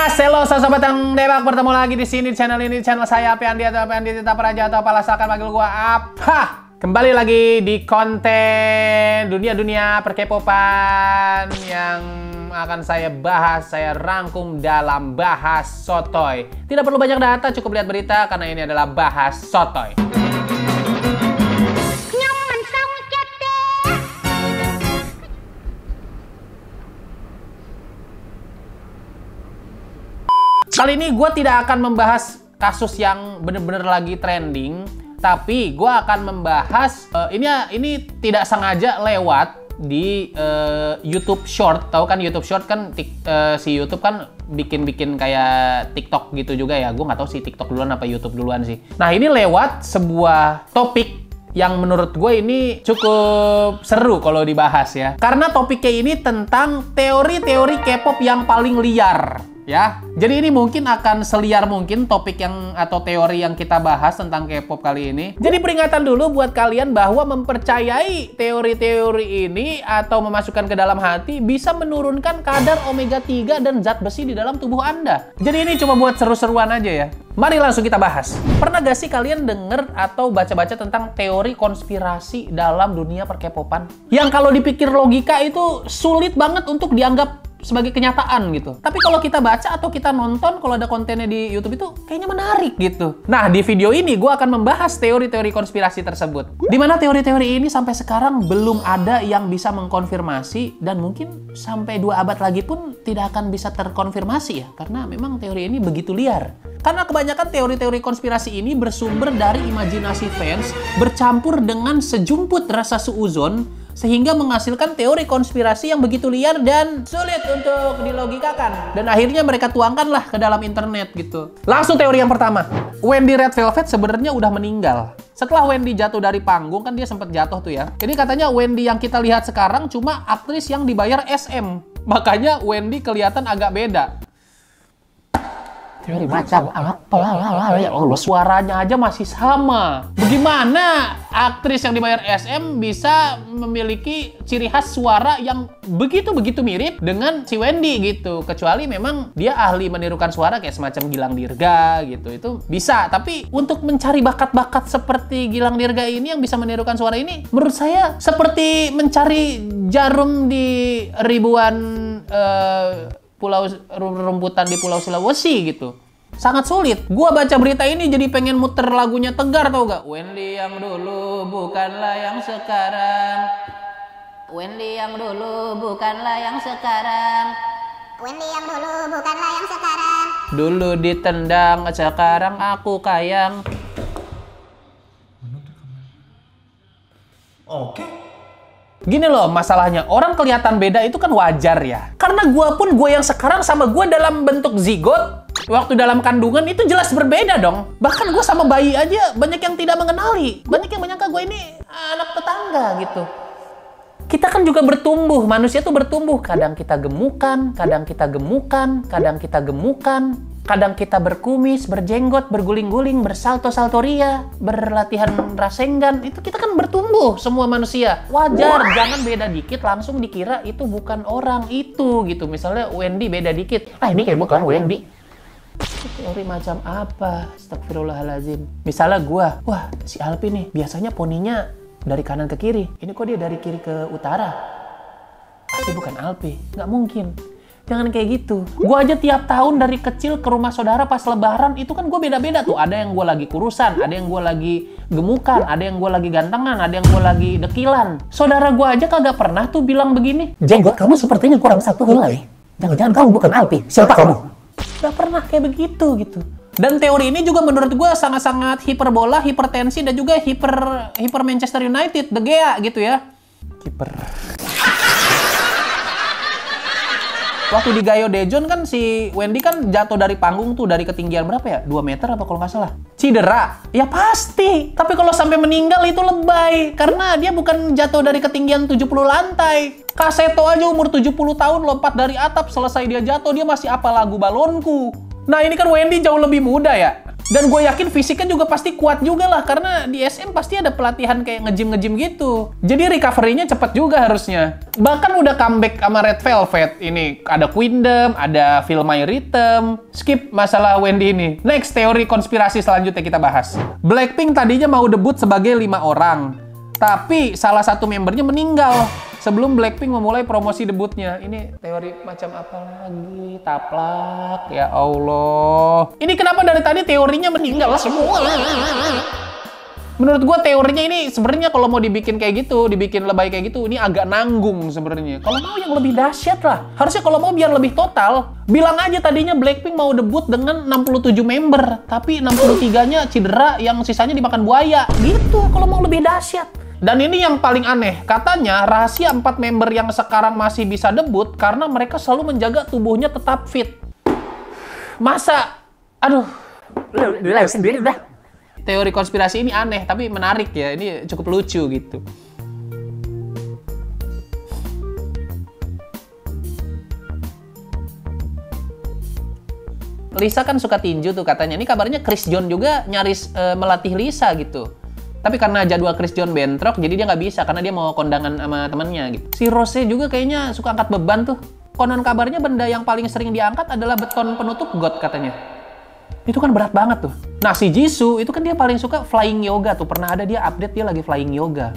Yes, hello sobat yang debak, bertemu lagi di sini di channel ini, channel saya Api Andi atau Api Andi Tita Praja atau apalah asalkan panggil gua Apa. Kembali lagi di konten dunia perkepopan yang akan saya bahas, saya rangkum dalam Bahas Sotoy. Tidak perlu banyak data, cukup lihat berita karena ini adalah Bahas Sotoy. Kali ini gue tidak akan membahas kasus yang bener-bener lagi trending, tapi gue akan membahas ini tidak sengaja lewat di YouTube Short. Tahu kan YouTube Short kan si YouTube kan bikin kayak TikTok gitu juga ya. Gue nggak tahu sih TikTok duluan apa YouTube duluan sih. Nah ini lewat sebuah topik yang menurut gue ini cukup seru kalau dibahas ya. Karena topiknya ini tentang teori-teori K-pop yang paling liar. Ya, jadi ini mungkin akan seliar mungkin topik atau teori yang kita bahas tentang K-pop kali ini. Jadi peringatan dulu buat kalian bahwa mempercayai teori-teori ini atau memasukkan ke dalam hati bisa menurunkan kadar omega 3 dan zat besi di dalam tubuh Anda. Jadi ini cuma buat seru-seruan aja ya. Mari langsung kita bahas. Pernah gak sih kalian denger atau baca-baca tentang teori konspirasi dalam dunia per-K-popan? Yang kalau dipikir logika itu sulit banget untuk dianggap sebagai kenyataan gitu. Tapi kalau kita baca atau kita nonton, kalau ada kontennya di YouTube itu kayaknya menarik gitu. Nah, di video ini gue akan membahas teori-teori konspirasi tersebut. Dimana teori-teori ini sampai sekarang belum ada yang bisa mengkonfirmasi dan mungkin sampai 2 abad lagi pun tidak akan bisa terkonfirmasi ya. Karena memang teori ini begitu liar. Karena kebanyakan teori-teori konspirasi ini bersumber dari imajinasi fans bercampur dengan sejumput rasa suuzon sehingga menghasilkan teori konspirasi yang begitu liar dan sulit untuk dilogikakan. Dan akhirnya mereka tuangkanlah ke dalam internet gitu. Langsung teori yang pertama. Wendy Red Velvet sebenarnya udah meninggal. Setelah Wendy jatuh dari panggung, kan dia sempat jatuh tuh ya. Jadi katanya Wendy yang kita lihat sekarang cuma aktris yang dibayar SM. Makanya Wendy kelihatan agak beda. Teori macam ya Allah, suaranya aja masih sama. Bagaimana aktris yang dibayar SM bisa memiliki ciri khas suara yang begitu mirip dengan si Wendy gitu? Kecuali memang dia ahli menirukan suara kayak semacam Gilang Dirga gitu. Itu bisa, tapi untuk mencari bakat-bakat seperti Gilang Dirga ini yang bisa menirukan suara ini, menurut saya seperti mencari jarum di ribuan pulau rumputan di Pulau Sulawesi gitu. Sangat sulit. Gua baca berita ini jadi pengen muter lagunya Tegar, tau gak? Wendy yang dulu bukanlah yang sekarang. Wendy yang dulu bukanlah yang sekarang. Wendy yang dulu bukanlah yang sekarang. Dulu ditendang, sekarang aku kayang. Oke. Gini loh masalahnya, orang kelihatan beda itu kan wajar ya. Karena gue yang sekarang sama gue dalam bentuk zigot, waktu dalam kandungan itu jelas berbeda dong. Bahkan gue sama bayi aja banyak yang tidak mengenali. Banyak yang menyangka gue ini anak tetangga gitu. Kita kan juga bertumbuh, manusia tuh bertumbuh. Kadang kita gemukan, kadang kita gemukan, kadang kita gemukan. Kadang kita berkumis, berjenggot, berguling-guling, bersalto-saltoria, berlatihan Rasengan. Itu kita kan bertumbuh semua manusia. Wajar, jangan beda dikit langsung dikira itu bukan orang itu gitu. Misalnya Wendy beda dikit. Ah ini kayak bukan Wendy. Teori macam apa? Astagfirullahaladzim. Misalnya gua, wah si Alpi nih biasanya poninya dari kanan ke kiri. Ini kok dia dari kiri ke utara? Pasti bukan Alpi. Nggak mungkin. Jangan kayak gitu. Gue aja tiap tahun dari kecil ke rumah saudara pas lebaran, itu kan gue beda-beda tuh. Ada yang gue lagi kurusan, ada yang gue lagi gemukan, ada yang gue lagi gantengan, ada yang gue lagi dekilan. Saudara gue aja kagak pernah tuh bilang begini. Jenggot kamu sepertinya kurang 1 helai. Jangan-jangan kamu bukan Alpi. Siapa kamu? Gak pernah kayak begitu gitu. Dan teori ini juga menurut gue sangat-sangat hiperbola, hipertensi, dan juga hiper Manchester United, De Gea gitu ya. Kiper. Waktu di Gayo Daejeon kan si Wendy kan jatuh dari panggung tuh dari ketinggian berapa ya? 2 meter apa kalau nggak salah? Cedera? Ya pasti. Tapi kalau sampai meninggal itu lebay. Karena dia bukan jatuh dari ketinggian 70 lantai. Kaseto aja umur 70 tahun lompat dari atap, selesai dia jatuh dia masih apa lagu balonku. Nah ini kan Wendy jauh lebih muda ya. Dan gue yakin fisiknya juga pasti kuat juga lah, karena di SM pasti ada pelatihan kayak nge-gym gitu. Jadi recovery-nya cepet juga harusnya. Bahkan udah comeback sama Red Velvet. Ini ada Queendom, ada Feel My Rhythm. Skip masalah Wendy ini. Next, teori konspirasi selanjutnya kita bahas. Blackpink tadinya mau debut sebagai 5 orang. Tapi salah satu membernya meninggal sebelum Blackpink memulai promosi debutnya. Ini teori macam apa lagi? Taplak, ya Allah. Ini kenapa dari tadi teorinya meninggal semua? Menurut gua teorinya ini sebenarnya kalau mau dibikin kayak gitu, dibikin lebay kayak gitu, ini agak nanggung sebenarnya. Kalau mau yang lebih dahsyat lah. Harusnya kalau mau biar lebih total, bilang aja tadinya Blackpink mau debut dengan 67 member, tapi 63-nya cedera, yang sisanya dimakan buaya. Gitu kalau mau lebih dahsyat. Dan ini yang paling aneh, katanya rahasia 4 member yang sekarang masih bisa debut karena mereka selalu menjaga tubuhnya tetap fit. Masa? Aduh. Udah sendiri udah. Teori konspirasi ini aneh, tapi menarik ya. Ini cukup lucu gitu. Lisa kan suka tinju tuh katanya. Ini kabarnya Chris John juga nyaris melatih Lisa gitu. Tapi karena jadwal Chris John bentrok, jadi dia nggak bisa karena dia mau kondangan sama temennya gitu. Si Rose juga kayaknya suka angkat beban tuh. Konon kabarnya benda yang paling sering diangkat adalah beton penutup got katanya. Itu kan berat banget tuh. Nah si Jisoo itu kan dia paling suka flying yoga tuh. Pernah ada dia update dia lagi flying yoga.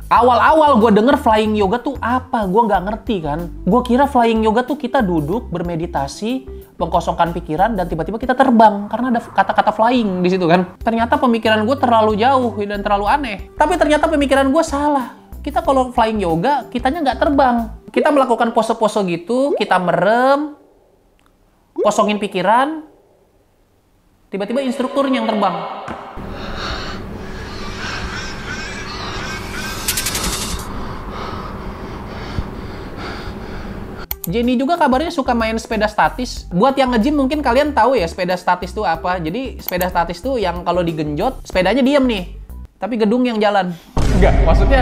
Awal-awal gue denger flying yoga tuh apa? Gue nggak ngerti kan. Gue kira flying yoga tuh kita duduk, bermeditasi, mengkosongkan pikiran, dan tiba-tiba kita terbang. Karena ada kata-kata flying di situ kan. Ternyata pemikiran gue terlalu jauh dan terlalu aneh. Tapi ternyata pemikiran gue salah. Kita kalau flying yoga, kitanya nggak terbang. Kita melakukan pose-pose gitu, kita merem, kosongin pikiran, tiba-tiba instrukturnya yang terbang. Jennie juga kabarnya suka main sepeda statis. Buat yang nge-gym mungkin kalian tahu ya sepeda statis itu apa. Jadi sepeda statis itu yang kalau digenjot, sepedanya diem nih. Tapi gedung yang jalan. Enggak, maksudnya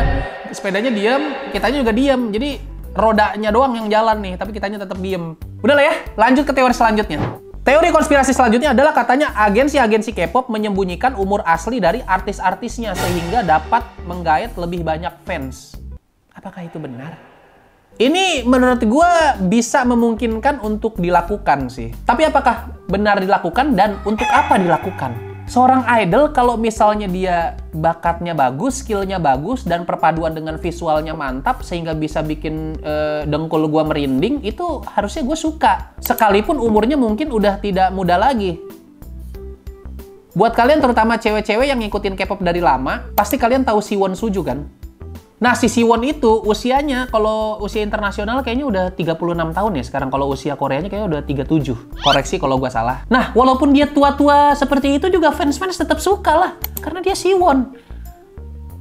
sepedanya diem, kitanya juga diem. Jadi rodanya doang yang jalan nih, tapi kitanya tetap diem. Udah lah ya, lanjut ke teori selanjutnya. Teori konspirasi selanjutnya adalah katanya agensi-agensi K-pop menyembunyikan umur asli dari artis-artisnya sehingga dapat menggait lebih banyak fans. Apakah itu benar? Ini menurut gue bisa memungkinkan untuk dilakukan sih. Tapi apakah benar dilakukan dan untuk apa dilakukan? Seorang idol kalau misalnya dia bakatnya bagus, skillnya bagus, dan perpaduan dengan visualnya mantap sehingga bisa bikin dengkul gue merinding, itu harusnya gue suka. Sekalipun umurnya mungkin udah tidak muda lagi. Buat kalian terutama cewek-cewek yang ngikutin K-pop dari lama, pasti kalian tahu Siwon Suju kan? Nah, si Siwon itu usianya, kalau usia internasional kayaknya udah 36 tahun ya sekarang. Kalau usia Koreanya kayaknya udah 37. Koreksi kalau gua salah. Nah, walaupun dia tua-tua seperti itu juga fans-fans tetap suka lah. Karena dia Siwon.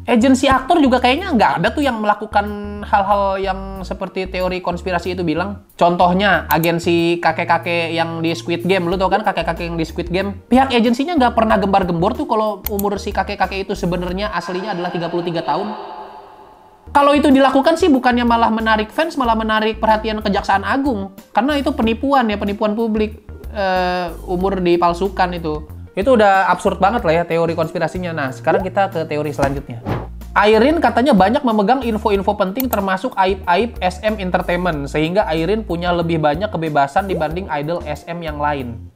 Agensi aktor juga kayaknya nggak ada tuh yang melakukan hal-hal yang seperti teori konspirasi itu bilang. Contohnya, agensi kakek-kakek yang di Squid Game. Lu tau kan kakek-kakek yang di Squid Game? Pihak agensinya nggak pernah gembar-gembor tuh kalau umur si kakek-kakek itu sebenarnya aslinya adalah 33 tahun. Kalau itu dilakukan sih bukannya malah menarik fans, malah menarik perhatian Kejaksaan Agung. Karena itu penipuan ya, penipuan publik. Umur dipalsukan itu. Itu udah absurd banget lah ya teori konspirasinya. Nah, sekarang kita ke teori selanjutnya. Irene katanya banyak memegang info-info penting termasuk aib-aib SM Entertainment. Sehingga Irene punya lebih banyak kebebasan dibanding idol SM yang lain.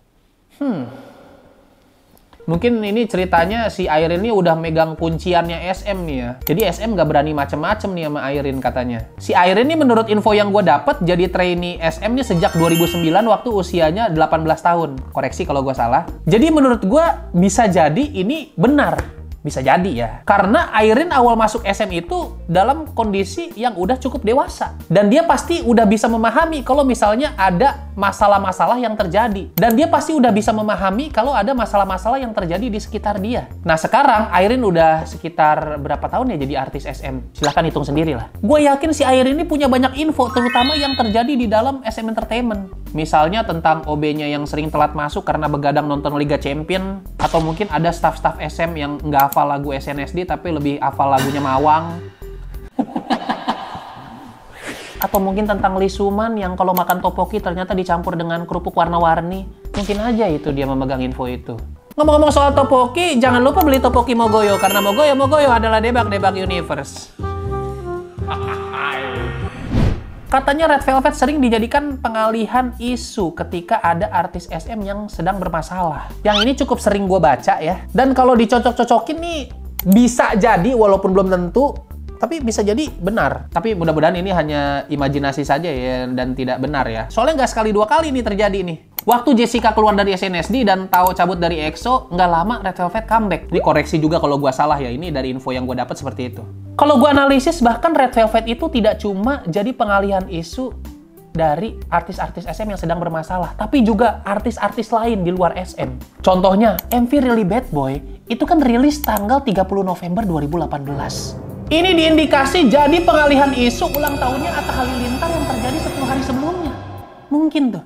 Mungkin ini ceritanya si Irene ini udah megang kunciannya SM nih ya. Jadi SM nggak berani macem-macem nih sama Irene katanya. Si Irene ini menurut info yang gue dapet jadi trainee SM nih sejak 2009 waktu usianya 18 tahun. Koreksi kalau gue salah. Jadi menurut gue bisa jadi ini benar. Bisa jadi ya. Karena Irene awal masuk SM itu dalam kondisi yang udah cukup dewasa. Dan dia pasti udah bisa memahami kalau misalnya ada masalah-masalah yang terjadi. Dan dia pasti udah bisa memahami kalau ada masalah-masalah yang terjadi di sekitar dia. Nah sekarang Irene udah sekitar berapa tahun ya jadi artis SM? Silahkan hitung sendiri lah. Gue yakin si Irene ini punya banyak info terutama yang terjadi di dalam SM Entertainment. Misalnya tentang OB-nya yang sering telat masuk karena begadang nonton Liga Champion. Atau mungkin ada staff-staff SM yang nggak hafal lagu SNSD tapi lebih hafal lagunya Mawang. Atau mungkin tentang Lee Suman yang kalau makan topoki ternyata dicampur dengan kerupuk warna-warni. Mungkin aja itu dia memegang info itu. Ngomong-ngomong soal topoki, jangan lupa beli topoki Mogoyo karena Mogoyo adalah debak universe. Katanya Red Velvet sering dijadikan pengalihan isu ketika ada artis SM yang sedang bermasalah. Yang ini cukup sering gue baca ya. Dan kalau dicocok-cocokin nih, bisa jadi walaupun belum tentu, tapi bisa jadi benar. Tapi mudah-mudahan ini hanya imajinasi saja ya, dan tidak benar ya. Soalnya nggak sekali dua kali ini terjadi nih. Waktu Jessica keluar dari SNSD dan Tao cabut dari EXO, nggak lama Red Velvet comeback. Ini koreksi juga kalau gue salah ya, ini dari info yang gue dapat seperti itu. Kalau gue analisis, bahkan Red Velvet itu tidak cuma jadi pengalihan isu dari artis-artis SM yang sedang bermasalah, tapi juga artis-artis lain di luar SM. Contohnya, MV Really Bad Boy itu kan rilis tanggal 30 November 2018. Ini diindikasi jadi pengalihan isu ulang tahunnya Atta Halilintar yang terjadi 10 hari sebelumnya. Mungkin tuh.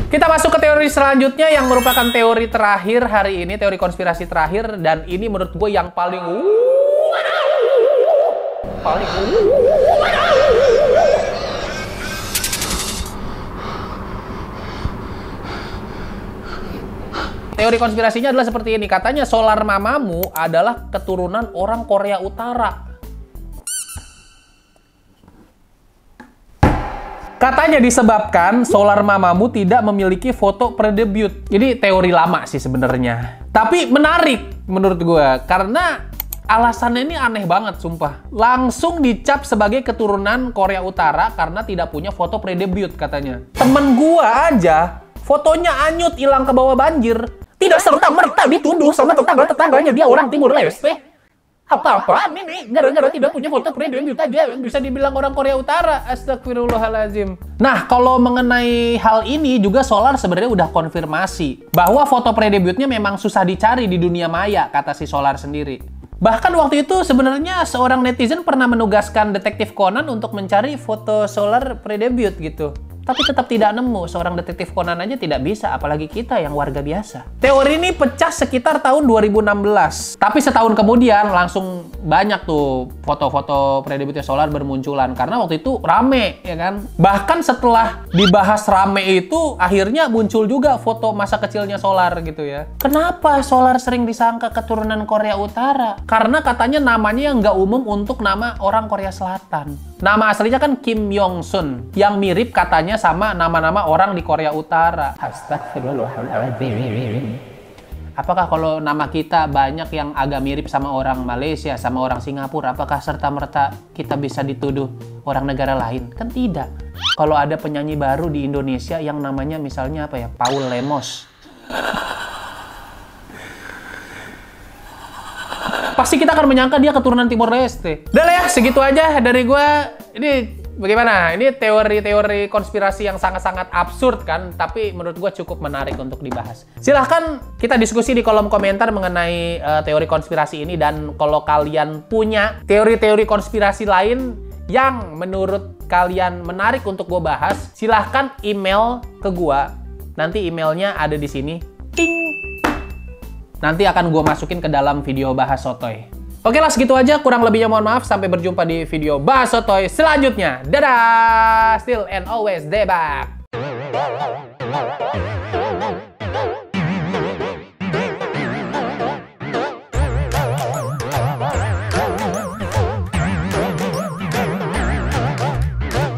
Kita masuk ke teori selanjutnya yang merupakan teori terakhir hari ini, teori konspirasi terakhir, dan ini menurut gue yang paling teori konspirasinya adalah seperti ini. Katanya Solar Mamamoo adalah keturunan orang Korea Utara. Katanya disebabkan Solar Mamamoo tidak memiliki foto pre-debut. Ini teori lama sih sebenarnya. Tapi menarik menurut gue. Karena alasannya ini aneh banget, sumpah. Langsung dicap sebagai keturunan Korea Utara karena tidak punya foto pre-debut katanya. Temen gue aja, fotonya anyut hilang ke bawah banjir. Tidak serta-merta dituduh sama tetangga-tetangganya dia orang Timur Leste. Apa-apaan ini? Gara-gara tidak punya foto pre-debut aja bisa dibilang orang Korea Utara. Astagfirullahaladzim. Nah, kalau mengenai hal ini juga Solar sebenarnya udah konfirmasi bahwa foto pre-debutnya memang susah dicari di dunia maya, kata si Solar sendiri. Bahkan waktu itu sebenarnya seorang netizen pernah menugaskan Detektif Conan untuk mencari foto Solar pre-debut gitu. Tapi tetap tidak nemu. Seorang Detektif Conan aja tidak bisa, apalagi kita yang warga biasa. Teori ini pecah sekitar tahun 2016. Tapi setahun kemudian langsung banyak tuh foto-foto pre-debutnya Solar bermunculan. Karena waktu itu rame, ya kan? Bahkan setelah dibahas rame itu, akhirnya muncul juga foto masa kecilnya Solar gitu ya. Kenapa Solar sering disangka keturunan Korea Utara? Karena katanya namanya yang nggak umum untuk nama orang Korea Selatan. Nama aslinya kan Kim Yong Sun, yang mirip katanya sama nama-nama orang di Korea Utara. Astagfirullahaladzim. Apakah kalau nama kita banyak yang agak mirip sama orang Malaysia, sama orang Singapura, apakah serta-merta kita bisa dituduh orang negara lain? Kan tidak. Kalau ada penyanyi baru di Indonesia yang namanya misalnya apa ya, Paul Lemos, pasti kita akan menyangka dia keturunan Timor Leste. Udah lah ya, segitu aja dari gua. Ini bagaimana? Ini teori-teori konspirasi yang sangat-sangat absurd kan? Tapi menurut gua cukup menarik untuk dibahas. Silahkan kita diskusi di kolom komentar mengenai teori konspirasi ini. Dan kalau kalian punya teori-teori konspirasi lain yang menurut kalian menarik untuk gua bahas, silahkan email ke gua. Nanti emailnya ada di sini. Ting! Nanti akan gue masukin ke dalam video bahas sotoy. Oke lah, segitu aja. Kurang lebihnya mohon maaf. Sampai berjumpa di video bahas sotoy selanjutnya. Dadah! Still and always debak!